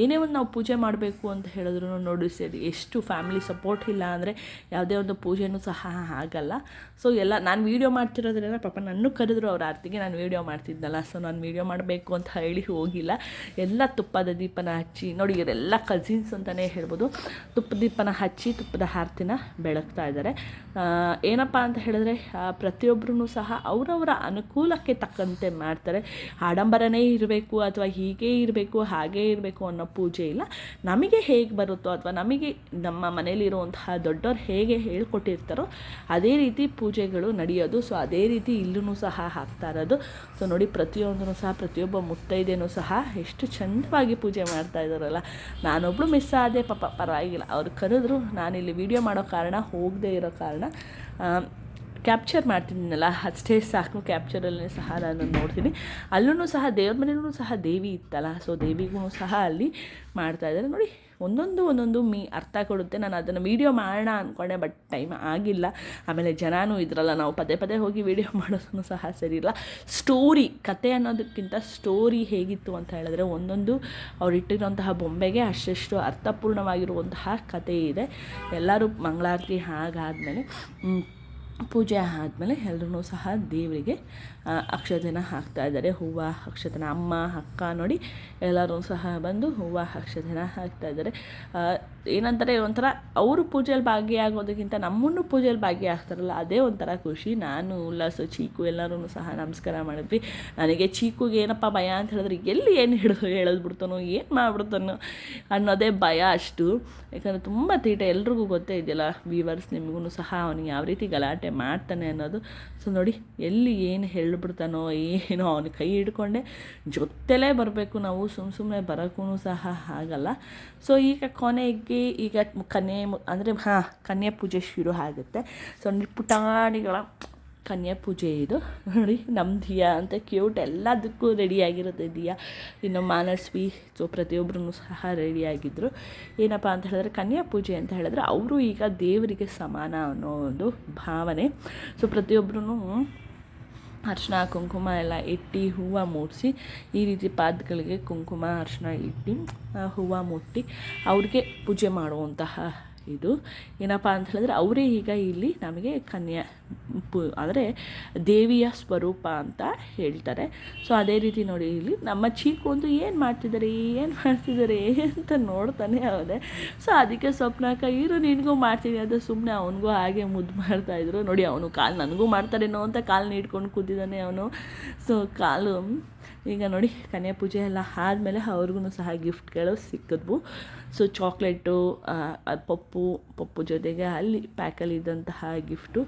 [SPEAKER 1] ಏನೇ ಒಂದು ನಾವು ಪೂಜೆ ಮಾಡಬೇಕು ಅಂತ ಹೇಳಿದ್ರು ನೋಡಿ ಸರಿ ಎಷ್ಟು ಫ್ಯಾಮಿಲಿ ಸಪೋರ್ಟ್ ಇಲ್ಲ ಅಂದರೆ ಯಾವುದೇ ಒಂದು ಪೂಜೆನೂ ಸಹ ಆಗಲ್ಲ. ಸೊ ಎಲ್ಲ ನಾನು ವೀಡಿಯೋ ಮಾಡ್ತಿರೋದ್ರಿಂದ ಪಾಪ ನನ್ನ ಕರೆದ್ರು ಅವ್ರ ಆರ್ತಿಗೆ, ನಾನು ವೀಡಿಯೋ ಮಾಡ್ತಿದ್ನಲ್ಲ. ಸೊ ನಾನು ವೀಡಿಯೋ ಮಾಡಬೇಕು ಅಂತ ಹೇಳಿ ಹೋಗಿಲ್ಲ. ಎಲ್ಲ ತುಪ್ಪದ ದೀಪನ ಹಚ್ಚಿ ನೋಡಿ, ಇವರೆಲ್ಲ ಕಸಿನ್ಸ್ ಅಂತಲೇ ಹೇಳ್ಬೋದು. ತುಪ್ಪದ ದೀಪನ ಹಚ್ಚಿ ತುಪ್ಪದ ಆರತಿನ ಬೆಳಗ್ತಾ ಇದ್ದಾರೆ. ಏನಪ್ಪ ಅಂತ ಹೇಳಿದ್ರೆ ಪ್ರತಿಯೊಬ್ಬರೂ ಸಹ ಅವರವರ ಅನುಕೂಲಕ್ಕೆ ತಕ್ಕಂತೆ ಮಾಡ್ತಾರೆ. ಆಡಂಬರನೇ ಇರಬೇಕು ಅಥವಾ ಹೀಗೆ ಇರಬೇಕು ಹಾಗೇ ಇರಬೇಕು ಅನ್ನೋ ಪೂಜೆ ಇಲ್ಲ. ನಮಗೆ ಹೇಗೆ ಬರುತ್ತೋ ಅಥವಾ ನಮಗೆ ನಮ್ಮ ಮನೇಲಿರುವಂತಹ ದೊಡ್ಡವ್ರು ಹೇಗೆ ಹೇಳ್ಕೊಟ್ಟಿರ್ತಾರೋ ಅದೇ ರೀತಿ ಪೂಜೆಗಳು ನಡೆಯೋದು. ಸೊ ಅದೇ ರೀತಿ ಇಲ್ಲೂ ಸಹ ಹಾಕ್ತಾ ಇರೋದು. ಸೊ ನೋಡಿ ಪ್ರತಿಯೊಂದೂ ಸಹ ಪ್ರತಿಯೊಬ್ಬ ಮುತ್ತೈದೆನೂ ಸಹ ಎಷ್ಟು ಚಂದವಾಗಿ ಪೂಜೆ ಮಾಡ್ತಾ ಇದ್ದಾರಲ್ಲ. ನಾನೊಬ್ಬಳು ಮಿಸ್ ಆದೆ, ಪಾಪ ಪರವಾಗಿಲ್ಲ, ಅವ್ರು ಕರೆದ್ರು. ನಾನಿಲ್ಲಿ ವೀಡಿಯೋ ಮಾಡೋ ಕಾರಣ, ಹೋಗದೇ ಇರೋ ಕಾರಣ ಕ್ಯಾಪ್ಚರ್ ಮಾಡ್ತಿದ್ದೀನಲ್ಲ ಅಷ್ಟೇ ಸಾಕು. ಕ್ಯಾಪ್ಚರಲ್ಲೇ ಸಹ ನಾನು ನೋಡ್ತೀನಿ. ಅಲ್ಲೂ ಸಹ ದೇವ್ರ ಮನೆಯಲ್ಲೂ ಸಹ ದೇವಿ ಇತ್ತಲ್ಲ, ಸೊ ದೇವಿಗೂ ಸಹ ಅಲ್ಲಿ ಮಾಡ್ತಾಯಿದ್ದಾರೆ ನೋಡಿ. ಒಂದೊಂದು ಅರ್ಥ ಕೊಡುತ್ತೆ. ನಾನು ಅದನ್ನು ವೀಡಿಯೋ ಮಾಡೋಣ ಅಂದ್ಕೊಂಡೆ, ಬಟ್ ಟೈಮ್ ಆಗಿಲ್ಲ. ಆಮೇಲೆ ಜನನೂ ಇದ್ರಲ್ಲ, ನಾವು ಪದೇ ಹೋಗಿ ವೀಡಿಯೋ ಮಾಡೋದನ್ನು ಸಹ ಸರಿ ಇಲ್ಲ. ಸ್ಟೋರಿ ಕತೆ ಅನ್ನೋದಕ್ಕಿಂತ ಸ್ಟೋರಿ ಹೇಗಿತ್ತು ಅಂತ ಹೇಳಿದ್ರೆ ಒಂದೊಂದು ಅವ್ರು ಇಟ್ಟಿರುವಂತಹ ಬೊಂಬೆಗೆ ಅಷ್ಟೆಷ್ಟು ಅರ್ಥಪೂರ್ಣವಾಗಿರುವಂತಹ ಕತೆ ಇದೆ. ಎಲ್ಲರೂ ಮಂಗಳಾರತಿ ಆಗಾದಮೇಲೆ ಪೂಜೆ ಆದಮೇಲೆ ಎಲ್ಲರೂ ಸಹ ದೇವರಿಗೆ ಅಕ್ಷತೆನ ಹಾಕ್ತಾಯಿದ್ದಾರೆ. ಹೂವು ಅಕ್ಷತೆನ ಅಮ್ಮ ಅಕ್ಕ ನೋಡಿ ಎಲ್ಲರೂ ಸಹ ಬಂದು ಹೂವು ಅಕ್ಷತೆನ ಹಾಕ್ತಾಯಿದ್ದಾರೆ. ಏನಂತಾರೆ ಒಂಥರ ಅವರು ಪೂಜೆಯಲ್ಲಿ ಭಾಗಿಯಾಗೋದಕ್ಕಿಂತ ನಮ್ಮನ್ನು ಪೂಜೆಯಲ್ಲಿ ಭಾಗಿಯಾಗ್ತಾರಲ್ಲ ಅದೇ ಒಂಥರ ಖುಷಿ. ನಾನು ಉಲ್ಲಾಸ ಚೀಕು ಎಲ್ಲರೂ ಸಹ ನಮಸ್ಕಾರ ಮಾಡಿದ್ವಿ. ನನಗೆ ಚೀಕುಗೆ ಏನಪ್ಪ ಭಯ ಅಂತ ಹೇಳಿದ್ರೆ ಎಲ್ಲಿ ಏನು ಹೇಳಿದ್ಬಿಡ್ತಾನೋ ಏನು ಮಾಡಿಬಿಡ್ತಾನೋ ಅನ್ನೋದೇ ಭಯ ಅಷ್ಟು. ಯಾಕಂದರೆ ತುಂಬ ತೀಟ, ಎಲ್ರಿಗೂ ಗೊತ್ತೇ ಇದೆಯಲ್ಲ ವೀವರ್ಸ್, ನಿಮಗೂ ಸಹ ಅವನಿಗೆ ಯಾವ ರೀತಿ ಗಲಾಟೆ ಮಾಡ್ತಾನೆ ಅನ್ನೋದು. ಸೊ ನೋಡಿ ಎಲ್ಲಿ ಏನು ಹೇಳಿಬಿಡ್ತಾನೋ ಏನೋ, ಅವನ ಕೈ ಹಿಡ್ಕೊಂಡೆ ಜೊತೆಲೇ ಬರಬೇಕು ನಾವು, ಸುಮ್ಮನೆ ಬರೋಕ್ಕೂ ಸಹ ಆಗಲ್ಲ. ಸೊ ಈಗ ಕೊನೆಗೆ ಈಗ ಕನ್ಯಾ ಪೂಜೆ ಶುರು ಆಗುತ್ತೆ. ಸೊ ಪುಟಾಣಿಗಳ ಕನ್ಯಾ ಪೂಜೆ ಇದು ನೋಡಿ. ನಮ್ಮ ದಿಯಾ ಅಂತ ಕ್ಯೂಟ್, ಎಲ್ಲದಕ್ಕೂ ರೆಡಿಯಾಗಿರುತ್ತೆ ದಿಯಾ. ಇನ್ನು ಮಾನಸ್ವಿ, ಸೊ ಪ್ರತಿಯೊಬ್ಬರೂ ಸಹ ರೆಡಿಯಾಗಿದ್ದರು. ಏನಪ್ಪ ಅಂತ ಹೇಳಿದ್ರೆ ಕನ್ಯಾ ಪೂಜೆ ಅಂತ ಹೇಳಿದ್ರೆ ಅವರು ಈಗ ದೇವರಿಗೆ ಸಮಾನ ಅನ್ನೋ ಒಂದು ಭಾವನೆ. ಸೊ ಪ್ರತಿಯೊಬ್ಬರೂ ಅರಿಶಿನ ಕುಂಕುಮ ಎಲ್ಲ ಇಟ್ಟು ಹೂವು ಮೂಡಿಸಿ, ಈ ರೀತಿ ಪಾದಗಳಿಗೆ ಕುಂಕುಮ ಅರಿಶಿನ ಇಟ್ಟು ಹೂವು ಮುಟ್ಟಿ ಅವ್ರಿಗೆ ಪೂಜೆ ಮಾಡುವಂತಹ ಇದು. ಏನಪ್ಪ ಅಂತ ಹೇಳಿದ್ರೆ ಅವರೇ ಈಗ ಇಲ್ಲಿ ನಮಗೆ ಅಂದರೆ ದೇವಿಯ ಸ್ವರೂಪ ಅಂತ ಹೇಳ್ತಾರೆ. ಸೊ ಅದೇ ರೀತಿ ನೋಡಿ ಇಲ್ಲಿ ನಮ್ಮ ಚೀಕು ಒಂದು ಏನು ಮಾಡ್ತಿದ್ದಾರೆ ಅಂತ ನೋಡ್ತಾನೆ ಅವನೇ. ಸೊ ಅದಕ್ಕೆ ಸ್ವಪ್ನಕ್ಕ ಇರು ನಿನಗೂ ಮಾಡ್ತೀನಿ ಅಂತ ಸುಮ್ಮನೆ ಅವನಿಗೂ ಹಾಗೆ ಮುದ್ದು ಮಾಡ್ತಾಯಿದ್ರು ನೋಡಿ. ಅವನು ಕಾಲು ನನಗೂ ಮಾಡ್ತಾರೇನೋ ಅಂತ ಕಾಲು ನೀಡ್ಕೊಂಡು ಕೂತಿದ್ದಾನೆ ಅವನು. ಸೊ ಕಾಲು ಈಗ ನೋಡಿ ಕನ್ಯಾ ಪೂಜೆ ಎಲ್ಲ ಆದಮೇಲೆ ಅವ್ರಿಗೂ ಸಹ ಗಿಫ್ಟ್ಗಳು ಸಿಕ್ಕಿದ್ವು. ಸೊ ಚಾಕ್ಲೇಟು, ಪಪ್ಪು ಜೊತೆಗೆ ಅಲ್ಲಿ ಪ್ಯಾಕಲ್ಲಿದ್ದಂತಹ ಗಿಫ್ಟು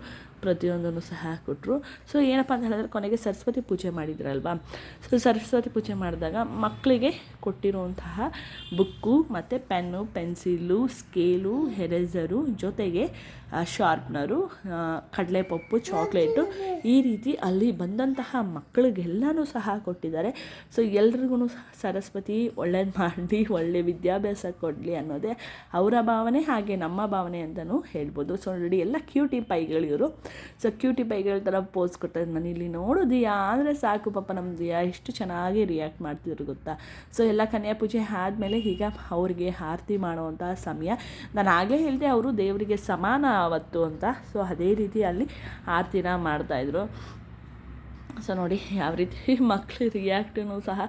[SPEAKER 1] ಪ್ರತಿಯೊಂದನ್ನು ಸಹ ಕೊಟ್ಟರು. ಸೊ ಏನಪ್ಪ ಅಂತ ಹೇಳಿದ್ರೆ ಕೊನೆಗೆ ಸರಸ್ವತಿ ಪೂಜೆ ಮಾಡಿದ್ರಲ್ವಾ. ಸೊ ಸರಸ್ವತಿ ಪೂಜೆ ಮಾಡಿದಾಗ ಮಕ್ಕಳಿಗೆ ಕೊಟ್ಟಿರುವಂತಹ ಬುಕ್ಕು ಮತ್ತು ಪೆನ್ನು, ಪೆನ್ಸಿಲು, ಸ್ಕೇಲು, ಎರೇಸರು ಜೊತೆಗೆ ಶಾರ್ಪ್ನರು, ಕಡಲೆಪಪ್ಪು, ಚಾಕ್ಲೇಟು, ಈ ರೀತಿ ಅಲ್ಲಿ ಬಂದಂತಹ ಮಕ್ಕಳಿಗೆಲ್ಲನೂ ಸಹ ಕೊಟ್ಟಿದ್ದಾರೆ. ಸೊ ಎಲ್ರಿಗೂ ಸರಸ್ವತಿ ಒಳ್ಳೇದು ಮಾಡಿ ಒಳ್ಳೆ ವಿದ್ಯಾಭ್ಯಾಸ ಕೊಡಲಿ ಅನ್ನೋದೇ ಅವರ ಭಾವನೆ, ಹಾಗೆ ನಮ್ಮ ಭಾವನೆ ಅಂತಲೂ ಹೇಳ್ಬೋದು. ಸೊ ನೋಡಿ ಎಲ್ಲ ಕ್ಯೂಟಿ ಪೈಗಳಿವರು. ಸೊ ಕ್ಯೂಟಿ ಪೈಗಳ ಥರ ಪೋಸ್ ಕೊಟ್ಟರೆ ನಾನು ಇಲ್ಲಿ ನೋಡೋದಿಯಾ ಅಂದರೆ ಸಾಕು, ಪಾಪ ನಮ್ಮ ದಿಯಾ ಎಷ್ಟು ಚೆನ್ನಾಗಿ ರಿಯಾಕ್ಟ್ ಮಾಡ್ತಿದ್ರು ಗೊತ್ತಾ. ಸೊ ಎಲ್ಲ ಕನ್ಯಾ ಪೂಜೆ ಆದಮೇಲೆ ಈಗ ಅವ್ರಿಗೆ ಆರತಿ ಮಾಡುವಂಥ ಸಮಯ. ನಾನು ಆಗಲೇ ಹೇಳಿದೆ ಅವರು ದೇವರಿಗೆ ಸಮಾನ ಅವತ್ತು ಅಂತ. ಸೊ ಅದೇ ರೀತಿ ಅಲ್ಲಿ ಆರತಿನ ಮಾಡ್ತಾಯಿದ್ರು. ಸೊ ನೋಡಿ ಯಾವ ರೀತಿ ಮಕ್ಕಳು ರಿಯಾಕ್ಟೂ ಸಹ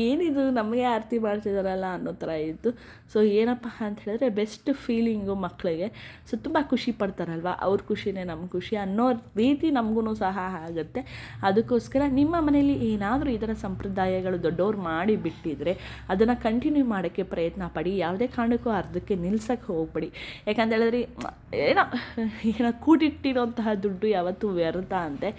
[SPEAKER 1] ಏನಿದು ನಮಗೆ ಆರತಿ ಮಾಡ್ತಿದ್ದಾರಲ್ಲ ಅನ್ನೋ ಥರ ಇತ್ತು. ಸೊ ಏನಪ್ಪ ಅಂತ ಹೇಳಿದ್ರೆ ಬೆಸ್ಟ್ ಫೀಲಿಂಗು ಮಕ್ಕಳಿಗೆ. ಸೊ ತುಂಬ ಖುಷಿ ಪಡ್ತಾರಲ್ವ, ಅವ್ರ ಖುಷಿನೇ ನಮ್ಮ ಖುಷಿ ಅನ್ನೋ ರೀತಿ ನಮಗೂ ಸಹ ಆಗುತ್ತೆ. ಅದಕ್ಕೋಸ್ಕರ ನಿಮ್ಮ ಮನೇಲಿ ಏನಾದರೂ ಇದರ ಸಂಪ್ರದಾಯಗಳು ದೊಡ್ಡವ್ರು ಮಾಡಿ ಬಿಟ್ಟಿದ್ರೆ ಅದನ್ನು ಕಂಟಿನ್ಯೂ ಮಾಡೋಕ್ಕೆ ಪ್ರಯತ್ನ ಪಡಿ. ಯಾವುದೇ ಕಾರಣಕ್ಕೂ ಅರ್ಧಕ್ಕೆ ನಿಲ್ಸಕ್ಕೆ ಹೋಗ್ಬೇಡಿ. ಯಾಕಂತ ಹೇಳಿದ್ರೆ ಏನೋ ಕೂಡಿಟ್ಟಿರೋಂತಹ ದುಡ್ಡು ಯಾವತ್ತೂ ವ್ಯರ್ಥ ಅಂತೆ.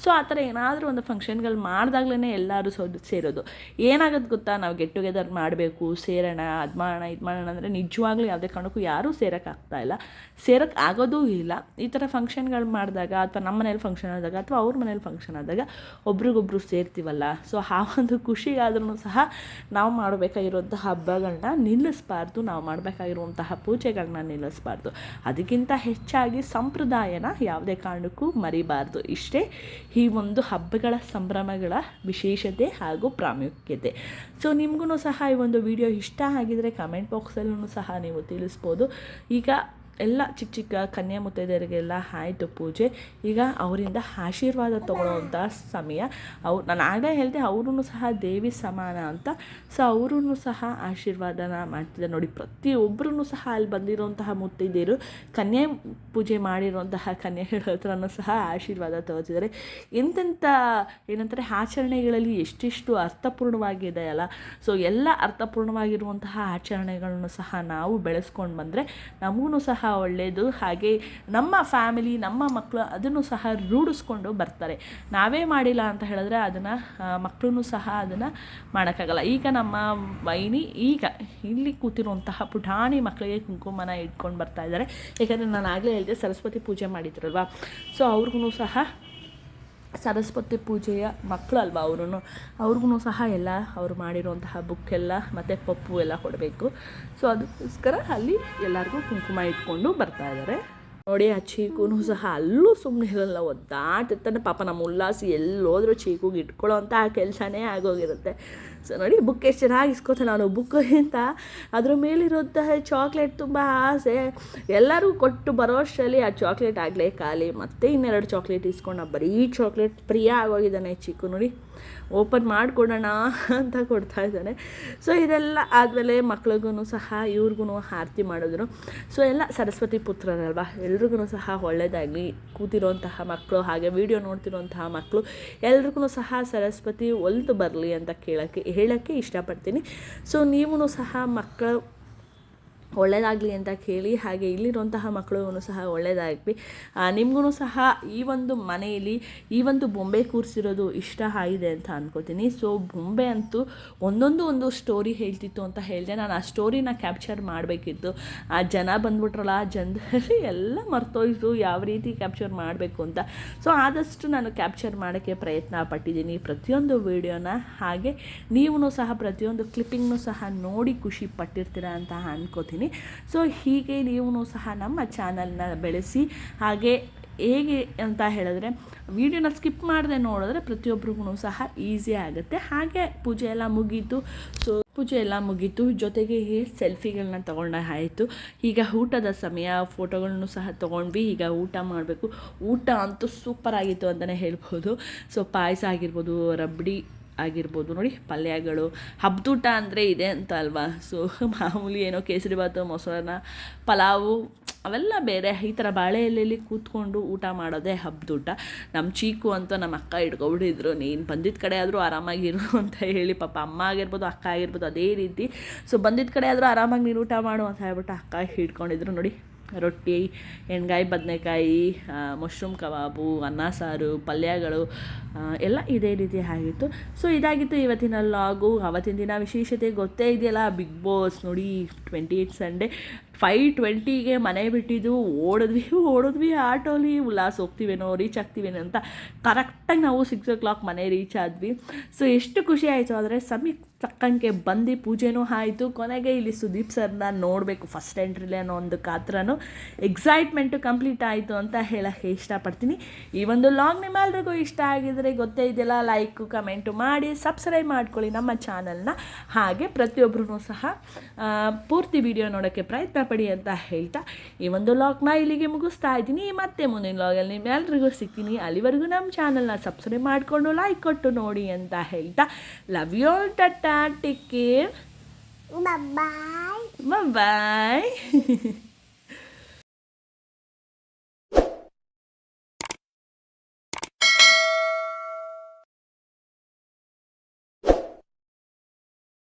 [SPEAKER 1] ಸೊ ಆ ಥರ ಏನಾದರೂ ಒಂದು ಫಂಕ್ಷನ್ಗಳು ಮಾಡಿದಾಗ್ಲೇ ಎಲ್ಲರೂ ಸೇರೋದು. ಏನಾಗೋದು ಗೊತ್ತಾ, ನಾವು ಗೆಟ್ ಟುಗೆದರ್ ಮಾಡಬೇಕು, ಸೇರೋಣ, ಅದು ಮಾಡೋಣ, ಇದು ಮಾಡೋಣ ಅಂದರೆ ನಿಜವಾಗ್ಲೂ ಯಾವುದೇ ಕಾರಣಕ್ಕೂ ಯಾರೂ ಸೇರೋಕ್ಕಾಗ್ತಾಯಿಲ್ಲ, ಸೇರೋಕ್ಕೆ ಆಗೋದೂ ಇಲ್ಲ. ಈ ಥರ ಫಂಕ್ಷನ್ಗಳು ಮಾಡಿದಾಗ ಅಥವಾ ನಮ್ಮ ಮನೇಲಿ ಫಂಕ್ಷನ್ ಆದಾಗ ಅಥವಾ ಅವ್ರ ಮನೇಲಿ ಫಂಕ್ಷನ್ ಆದಾಗ ಒಬ್ರಿಗೊಬ್ರು ಸೇರ್ತೀವಲ್ಲ. ಸೊ ಆ ಒಂದು ಖುಷಿಗಾದ್ರೂ ಸಹ ನಾವು ಮಾಡಬೇಕಾಗಿರುವಂತಹ ಹಬ್ಬಗಳನ್ನ ನಿಲ್ಲಿಸಬಾರ್ದು, ನಾವು ಮಾಡಬೇಕಾಗಿರುವಂತಹ ಪೂಜೆಗಳನ್ನ ನಿಲ್ಲಿಸಬಾರ್ದು. ಅದಕ್ಕಿಂತ ಹೆಚ್ಚಾಗಿ ಸಂಪ್ರದಾಯನ ಯಾವುದೇ ಕಾರಣಕ್ಕೂ ಮರಿಬಾರ್ದು. ಇಷ್ಟೇ ಈ ಒಂದು ಹಬ್ಬಗಳ ಸಂಭ್ರಮಗಳ ವಿಶೇಷತೆ ಹಾಗೂ ಪ್ರಾಮುಖ್ಯತೆ. ಸೊ ನಿಮಗೂ ಸಹ ಈ ಒಂದು ವಿಡಿಯೋ ಇಷ್ಟ ಆಗಿದರೆ ಕಮೆಂಟ್ ಬಾಕ್ಸಲ್ಲೂ ಸಹ ನೀವು ತಿಳಿಸ್ಬೋದು. ಈಗ ಎಲ್ಲ ಚಿಕ್ಕ ಚಿಕ್ಕ ಕನ್ಯಾ ಮುತ್ತೈದೆಯರಿಗೆಲ್ಲ ಆಯಿತು ಪೂಜೆ. ಈಗ ಅವರಿಂದ ಆಶೀರ್ವಾದ ತೊಗೊಳ್ಳೋವಂಥ ಸಮಯ. ನಾನು ಆಗಲೇ ಹೇಳಿದೆ ಅವರೂ ಸಹ ದೇವಿ ಸಮಾನ ಅಂತ. ಸೊ ಅವರೂ ಸಹ ಆಶೀರ್ವಾದನ ಮಾಡ್ತಿದ್ದಾರೆ ನೋಡಿ. ಪ್ರತಿಯೊಬ್ಬರೂ ಸಹ ಅಲ್ಲಿ ಬಂದಿರುವಂತಹ ಮುತ್ತೈದೆಯರು ಕನ್ಯಾ ಪೂಜೆ ಮಾಡಿರುವಂತಹ ಕನ್ಯೆಗಳ ಹತ್ರನೂ ಸಹ ಆಶೀರ್ವಾದ ತಗೋತಿದ್ದಾರೆ. ಎಂತೆಂಥ ಏನಂತಾರೆ ಆಚರಣೆಗಳಲ್ಲಿ ಎಷ್ಟೆಷ್ಟು ಅರ್ಥಪೂರ್ಣವಾಗಿದೆ ಅಲ್ಲ. ಸೊ ಎಲ್ಲ ಅರ್ಥಪೂರ್ಣವಾಗಿರುವಂತಹ ಆಚರಣೆಗಳನ್ನು ಸಹ ನಾವು ಬೆಳೆಸ್ಕೊಂಡು ಬಂದರೆ ನಮಗೂ ಸಹ ಒಳ್ಳೆಯದು. ಹಾಗೆ ನಮ್ಮ ಫ್ಯಾಮಿಲಿ, ನಮ್ಮ ಮಕ್ಕಳು ಅದನ್ನು ಸಹ ರೂಢಿಸ್ಕೊಂಡು ಬರ್ತಾರೆ. ನಾವೇ ಮಾಡಿಲ್ಲ ಅಂತ ಹೇಳಿದ್ರೆ ಅದನ್ನು ಮಕ್ಕಳೂ ಸಹ ಅದನ್ನು ಮಾಡೋಕ್ಕಾಗಲ್ಲ. ಈಗ ನಮ್ಮ ವೈನಿ ಈಗ ಇಲ್ಲಿ ಕೂತಿರುವಂತಹ ಪುಟಾಣಿ ಮಕ್ಕಳಿಗೆ ಕುಂಕುಮನ ಇಟ್ಕೊಂಡು ಬರ್ತಾ ಇದ್ದಾರೆ. ಯಾಕಂದರೆ ನಾನು ಆಗಲೇ ಹೇಳಿದೆ ಸರಸ್ವತಿ ಪೂಜೆ ಮಾಡಿದ್ರಲ್ವ. ಸೊ ಅವ್ರಿಗೂ ಸಹ ಸರಸ್ವತಿ ಪೂಜೆಯ ಮಕ್ಕಳು ಅಲ್ವಾ ಅವ್ರಿಗೂ ಸಹ ಎಲ್ಲ ಅವರು ಮಾಡಿರುವಂತಹ ಬುಕ್ಕೆಲ್ಲ ಮತ್ತು ಪಪ್ಪು ಎಲ್ಲ ಕೊಡಬೇಕು. ಸೊ ಅದಕ್ಕೋಸ್ಕರ ಅಲ್ಲಿ ಎಲ್ಲರಿಗೂ ಕುಂಕುಮ ಇಟ್ಕೊಂಡು ಬರ್ತಾ ಇದ್ದಾರೆ ನೋಡಿ. ಆ ಚೀಕೂ ಸಹ ಅಲ್ಲೂ ಸುಮ್ಮನೆ ಇರಲ್ಲ, ಒದ್ದಾಡ್ತಿರ್ತಾನೆ ಪಾಪ. ನಮ್ಮ ಉಲ್ಲಾಸಿ ಎಲ್ಲೋದ್ರೂ ಚೀಕುಗೆ ಇಟ್ಕೊಳ್ಳೋ ಅಂತ ಆ ಕೆಲಸನೇ ಆಗೋಗಿರುತ್ತೆ. ಸೊ ನೋಡಿ ಬುಕ್ ಎಷ್ಟು ಚೆನ್ನಾಗಿ ಇಸ್ಕೋತಾನೆ ನಾನು. ಬುಕ್ಕಿಂತ ಅದ್ರ ಮೇಲಿರುವಂತಹ ಚಾಕ್ಲೇಟ್ ತುಂಬ ಆಸೆ. ಎಲ್ಲರೂ ಕೊಟ್ಟು ಬರೋ ಅಷ್ಟರಲ್ಲಿ ಆ ಚಾಕ್ಲೇಟ್ ಆಗಲೇ ಖಾಲಿ. ಮತ್ತೆ ಇನ್ನೆರಡು ಚಾಕ್ಲೇಟ್ ಇಸ್ಕೊಂಡು ಬರೀ ಚಾಕ್ಲೇಟ್ ಪ್ರಿಯ ಆಗೋಗಿದ್ದಾನೆ ಚೀಕು ನೋಡಿ. ಓಪನ್ ಮಾಡಿಕೊಡೋಣ ಅಂತ ಕೊಡ್ತಾ ಇದ್ದಾನೆ. ಸೊ ಇದೆಲ್ಲ ಆದಮೇಲೆ ಮಕ್ಳಿಗೂ ಸಹ ಇವ್ರಿಗೂ ಆರತಿ ಮಾಡಿದ್ರು. ಸೊ ಎಲ್ಲ ಸರಸ್ವತಿ ಪುತ್ರರಲ್ವ, ಎಲ್ರಿಗೂ ಸಹ ಒಳ್ಳೆಯದಾಗಲಿ. ಕೂತಿರೋಂತಹ ಮಕ್ಕಳು ಹಾಗೆ ವಿಡಿಯೋ ನೋಡ್ತಿರೋಂತಹ ಮಕ್ಕಳು ಎಲ್ರಿಗೂ ಸಹ ಸರಸ್ವತಿ ಒಲಿದು ಬರಲಿ ಅಂತ ಹೇಳೋಕ್ಕೆ ಇಷ್ಟಪಡ್ತೀನಿ. ಸೊ ನೀವು ಸಹ ಮಕ್ಕಳು ಒಳ್ಳೆಯದಾಗಲಿ ಅಂತ ಕೇಳಿ, ಹಾಗೆ ಇಲ್ಲಿರುವಂತಹ ಮಕ್ಕಳಿಗೂ ಸಹ ಒಳ್ಳೆಯದಾಗಲಿ. ನಿಮಗೂ ಸಹ ಈ ಒಂದು ಮನೆಯಲ್ಲಿ ಈ ಒಂದು ಬೊಂಬೆ ಕೂರಿಸಿರೋದು ಇಷ್ಟ ಆಗಿದೆ ಅಂತ ಅಂದ್ಕೋತೀನಿ. ಸೊ ಬೊಂಬೆ ಅಂತೂ ಒಂದು ಸ್ಟೋರಿ ಹೇಳ್ತಿತ್ತು ಅಂತ ಹೇಳಿದೆ. ನಾನು ಆ ಸ್ಟೋರಿನ ಕ್ಯಾಪ್ಚರ್ ಮಾಡಬೇಕಿತ್ತು. ಆ ಜನ ಬಂದ್ಬಿಟ್ರಲ್ಲ, ಆ ಜನದಲ್ಲಿ ಎಲ್ಲ ಮರ್ತೋಯ್ತು ಯಾವ ರೀತಿ ಕ್ಯಾಪ್ಚರ್ ಮಾಡಬೇಕು ಅಂತ. ಸೊ ಆದಷ್ಟು ನಾನು ಕ್ಯಾಪ್ಚರ್ ಮಾಡೋಕ್ಕೆ ಪ್ರಯತ್ನ ಪಟ್ಟಿದ್ದೀನಿ ಪ್ರತಿಯೊಂದು ವಿಡಿಯೋನ. ಹಾಗೆ ನೀವು ಸಹ ಪ್ರತಿಯೊಂದು ಕ್ಲಿಪ್ಪಿಂಗ್ನೂ ಸಹ ನೋಡಿ ಖುಷಿ ಪಟ್ಟಿರ್ತೀರ ಅಂತ ಅಂದ್ಕೋತೀನಿ. ಸೊ ಹೀಗೆ ನೀವು ಸಹ ನಮ್ಮ ಚಾನಲ್ನ ಬೆಳೆಸಿ. ಹಾಗೆ ಹೇಗೆ ಅಂತ ಹೇಳಿದ್ರೆ ವಿಡಿಯೋನ ಸ್ಕಿಪ್ ಮಾಡದೆ ನೋಡಿದ್ರೆ ಪ್ರತಿಯೊಬ್ಬರಿಗೂ ಸಹ ಈಸಿ ಆಗುತ್ತೆ. ಹಾಗೆ ಪೂಜೆ ಎಲ್ಲ ಮುಗೀತು. ಸೊ ಪೂಜೆ ಎಲ್ಲ ಮುಗೀತು, ಜೊತೆಗೆ ಸೆಲ್ಫಿಗಳನ್ನ ತೊಗೊಂಡು ಆಯಿತು. ಈಗ ಊಟದ ಸಮಯ, ಫೋಟೋಗಳನ್ನು ಸಹ ತೊಗೊಂಡ್ವಿ. ಈಗ ಊಟ ಮಾಡಬೇಕು. ಊಟ ಅಂತೂ ಸೂಪರ್ ಆಗಿತ್ತು ಅಂತಲೇ ಹೇಳ್ಬೋದು. ಸೊ ಪಾಯಸ ಆಗಿರ್ಬೋದು, ರಬಡಿ ಆಗಿರ್ಬೋದು ನೋಡಿ, ಪಲ್ಯಗಳು. ಹಬ್ಬದೂಟ ಅಂದರೆ ಇದೆ ಅಂತ ಅಲ್ವಾ. ಸೊ ಮಾಮೂಲಿ ಏನೋ ಕೇಸರಿಬಾತು, ಮೊಸರನ್ನ, ಪಲಾವು ಅವೆಲ್ಲ ಬೇರೆ. ಈ ಥರ ಬಾಳೆ ಎಲೆಯಲ್ಲಿ ಕೂತ್ಕೊಂಡು ಊಟ ಮಾಡೋದೇ ಹಬ್ಬದೂಟ. ನಮ್ಮ ಚೀಕು ಅಂತ ನಮ್ಮ ಅಕ್ಕ ಹಿಡ್ಕೊಬಿಟ್ಟಿದ್ರು, ನೀನು ಬಂದಿದ್ದ ಕಡೆ ಆದರೂ ಆರಾಮಾಗಿರು ಅಂತ ಹೇಳಿ. ಪಾಪ ಅಮ್ಮ ಆಗಿರ್ಬೋದು, ಅಕ್ಕ ಆಗಿರ್ಬೋದು ಅದೇ ರೀತಿ. ಸೊ ಬಂದಿದ್ದ ಕಡೆ ಆದರೂ ಆರಾಮಾಗಿ ನೀನು ಊಟ ಮಾಡು ಅಂತ ಹೇಳ್ಬಿಟ್ಟು ಅಕ್ಕ ಹಿಡ್ಕೊಂಡಿದ್ರು ನೋಡಿ. ರೊಟ್ಟಿ, ಎಣ್ಗಾಯಿ ಬದನೆಕಾಯಿ, ಮಶ್ರೂಮ್ ಕಬಾಬು, ಅನ್ನ ಸಾರು, ಪಲ್ಯಗಳು ಎಲ್ಲ ಇದೇ ರೀತಿ ಆಗಿತ್ತು. ಸೊ ಇದಾಗಿತ್ತು ಇವತ್ತಿನ ಲಾಗು. ಅವತ್ತಿನ ದಿನ ವಿಶೇಷತೆ ಗೊತ್ತೇ ಇದೆಯಲ್ಲ, ಬಿಗ್ ಬಾಸ್ ನೋಡಿ 28 ಸಂಡೇ 5:20ಗೆ ಮನೆ ಬಿಟ್ಟಿದ್ದು. ಓಡಿದ್ವಿ ಆಟೋಲಿ. ಉಲ್ಲಾಸ ಹೋಗ್ತೀವೇನೋ, ರೀಚ್ ಆಗ್ತೀವೇನೋ ಅಂತ ಕರೆಕ್ಟಾಗಿ ನಾವು 6 o'clock ಮನೆ ರೀಚ್ ಆದ್ವಿ. ಸೊ ಎಷ್ಟು ಖುಷಿ ಆಯಿತು ಅಂದರೆ ಸಮಯಕ್ಕೆ ತಕ್ಕಂಗೆ ಬಂದು ಪೂಜೆನೂ ಆಯಿತು. ಕೊನೆಗೆ ಇಲ್ಲಿ ಸುದೀಪ್ ಸರ್ನ ನೋಡಬೇಕು ಫಸ್ಟ್ ಎಂಟ್ರಿಲಿ ಅನ್ನೋ ಒಂದು ಕಾತ್ರನೂ ಎಕ್ಸೈಟ್ಮೆಂಟು ಕಂಪ್ಲೀಟ್ ಆಯಿತು ಅಂತ ಹೇಳೋಕ್ಕೆ ಇಷ್ಟಪಡ್ತೀನಿ. ಈ ಒಂದು ಲಾಗ್ ನಿಮ್ಮೆಲ್ರಿಗೂ ಇಷ್ಟ ಆಗಿದರೆ ಗೊತ್ತೇ ಇದೆಯಲ್ಲ, ಲೈಕು ಕಮೆಂಟು ಮಾಡಿ ಸಬ್ಸ್ಕ್ರೈಬ್ ಮಾಡ್ಕೊಳ್ಳಿ ನಮ್ಮ ಚಾನಲ್ನ. ಹಾಗೆ ಪ್ರತಿಯೊಬ್ಬರೂ ಸಹ ಪೂರ್ತಿ ವಿಡಿಯೋ ನೋಡೋಕ್ಕೆ ಪ್ರಯತ್ನ ಇಷ್ಟಪಡಿ ಅಂತ ಹೇಳ್ತಾ ಈ ಒಂದು ಲಾಗ್ನ ಇಲ್ಲಿಗೆ ಮುಗಿಸ್ತಾ ಇದ್ದೀನಿ. ಮತ್ತೆ ಮುಂದಿನ ಲಾಗಲ್ಲಿ ನಿಮ್ಮೆಲ್ರಿಗೂ ಸಿಗ್ತೀನಿ. ಅಲ್ಲಿವರೆಗೂ ನಮ್ಮ ಚಾನಲ್ನ ಸಬ್ಸ್ಕ್ರೈಬ್ ಮಾಡಿಕೊಂಡು ಲೈಕ್ ಕೊಟ್ಟು ನೋಡಿ ಅಂತ ಹೇಳ್ತಾ love you all, tata, take care,
[SPEAKER 2] bye.
[SPEAKER 1] Bye.